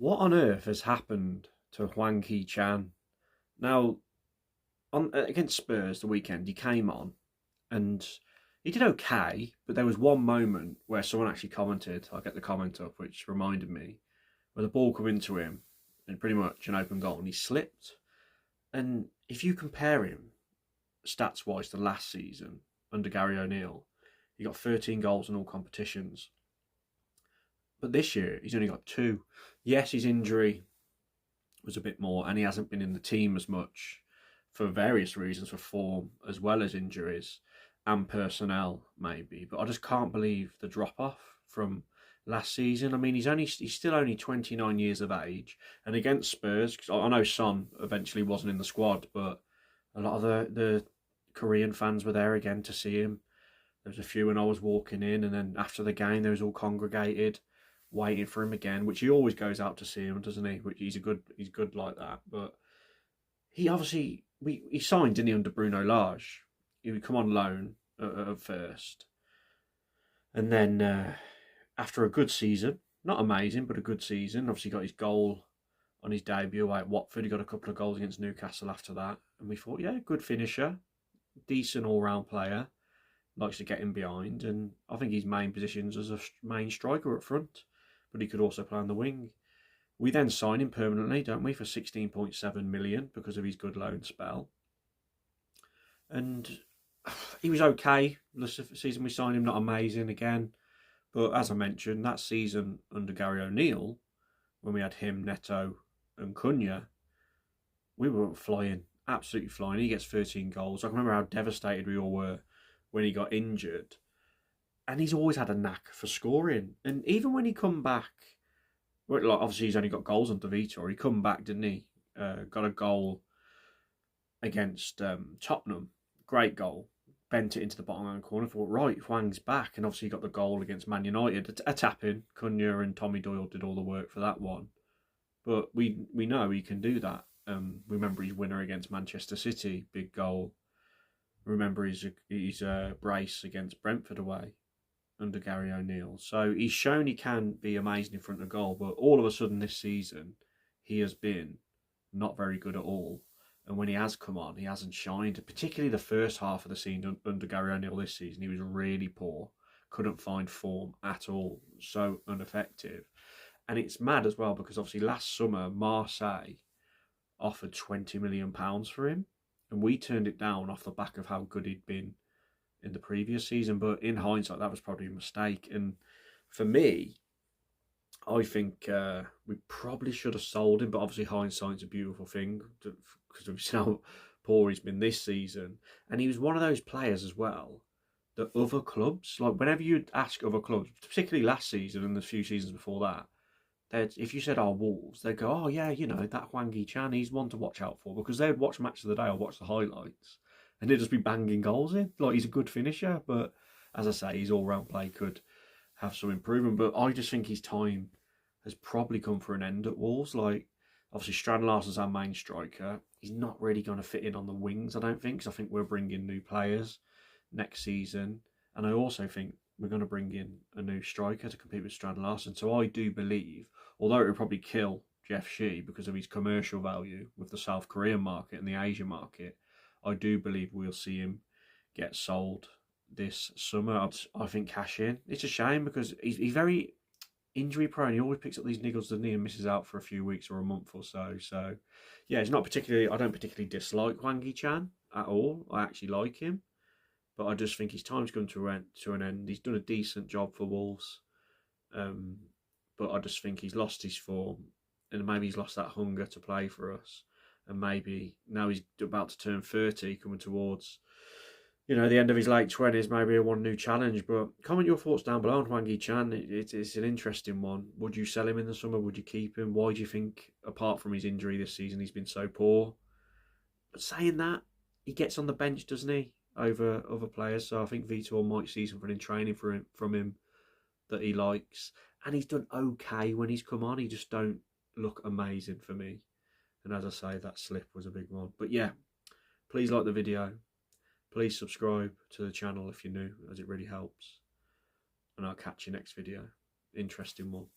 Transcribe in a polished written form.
What on earth has happened to Hwang Hee-Chan? Now, against Spurs the weekend, he came on and he did okay, but there was one moment where someone actually commented. I'll get the comment up, which reminded me, where the ball come into him and pretty much an open goal, and he slipped. And if you compare him stats wise to last season under Gary O'Neill, he got 13 goals in all competitions. But this year, he's only got two. Yes, his injury was a bit more, and he hasn't been in the team as much for various reasons, for form as well as injuries and personnel, maybe. But I just can't believe the drop off from last season. I mean, he's still only 29 years of age, and against Spurs, because I know Son eventually wasn't in the squad, but a lot of the Korean fans were there again to see him. There was a few when I was walking in, and then after the game, they was all congregated, waiting for him again. Which he always goes out to see him, doesn't he? Which he's good like that. But he obviously he signed, didn't he, under Bruno Lage? He would come on loan at first, and then after a good season, not amazing, but a good season. Obviously, got his goal on his debut away at Watford. He got a couple of goals against Newcastle after that, and we thought, yeah, good finisher, decent all-round player. Likes to get in behind, and I think his main positions as a main striker up front, but he could also play on the wing. We then sign him permanently, don't we, for 16.7 million because of his good loan spell. And he was okay the season we signed him, not amazing again. But as I mentioned, that season under Gary O'Neill, when we had him, Neto, and Cunha, we were flying, absolutely flying. He gets 13 goals. I can remember how devastated we all were when he got injured. And he's always had a knack for scoring. And even when he come back, well, like obviously he's only got goals under Vitor. He come back, didn't he? Got a goal against Tottenham. Great goal. Bent it into the bottom hand corner. Thought, right, Hwang's back. And obviously he got the goal against Man United. A tap-in. Cunha and Tommy Doyle did all the work for that one. But we know he can do that. Remember his winner against Manchester City. Big goal. Remember his brace against Brentford away under Gary O'Neill. So he's shown he can be amazing in front of goal, but all of a sudden this season, he has been not very good at all. And when he has come on, he hasn't shined. Particularly the first half of the season under Gary O'Neill this season, he was really poor. Couldn't find form at all. So ineffective. And it's mad as well because obviously last summer, Marseille offered £20 million for him. And we turned it down off the back of how good he'd been in the previous season. But in hindsight, that was probably a mistake. And for me, I think we probably should have sold him. But obviously, hindsight's a beautiful thing because we've seen how poor he's been this season. And he was one of those players as well that other clubs, like whenever you'd ask other clubs, particularly last season and the few seasons before that, if you said, Wolves, they'd go, oh, yeah, you know, that Hwang Hee-Chan, he's one to watch out for, because they'd watch Match of the Day or watch the highlights, and he'd just be banging goals in. Like, he's a good finisher, but as I say, his all-round play could have some improvement. But I just think his time has probably come for an end at Wolves. Like, obviously, Strand Larsen's our main striker. He's not really going to fit in on the wings, I don't think, because I think we're bringing new players next season. And I also think we're going to bring in a new striker to compete with Strand Larsen. So I do believe, although it would probably kill Jeff Shi because of his commercial value with the South Korean market and the Asian market, I do believe we'll see him get sold this summer. I think cash in. It's a shame because he's very injury prone. He always picks up these niggles, doesn't he, and misses out for a few weeks or a month or so. So, yeah, it's not particularly. I don't particularly dislike Hwang Hee-Chan at all. I actually like him. But I just think his time's come to an end. He's done a decent job for Wolves. But I just think he's lost his form. And maybe he's lost that hunger to play for us. And maybe now he's about to turn 30, coming towards, the end of his late 20s, maybe a one new challenge. But comment your thoughts down below on Hwang Hee-Chan. It's an interesting one. Would you sell him in the summer? Would you keep him? Why do you think, apart from his injury this season, he's been so poor? But saying that, he gets on the bench, doesn't he, over other players? So I think Vitor might see something in training from him that he likes. And he's done okay when he's come on. He just don't look amazing for me. And as I say, that slip was a big one. But yeah, please like the video. Please subscribe to the channel if you're new, as it really helps. And I'll catch you next video. Interesting one.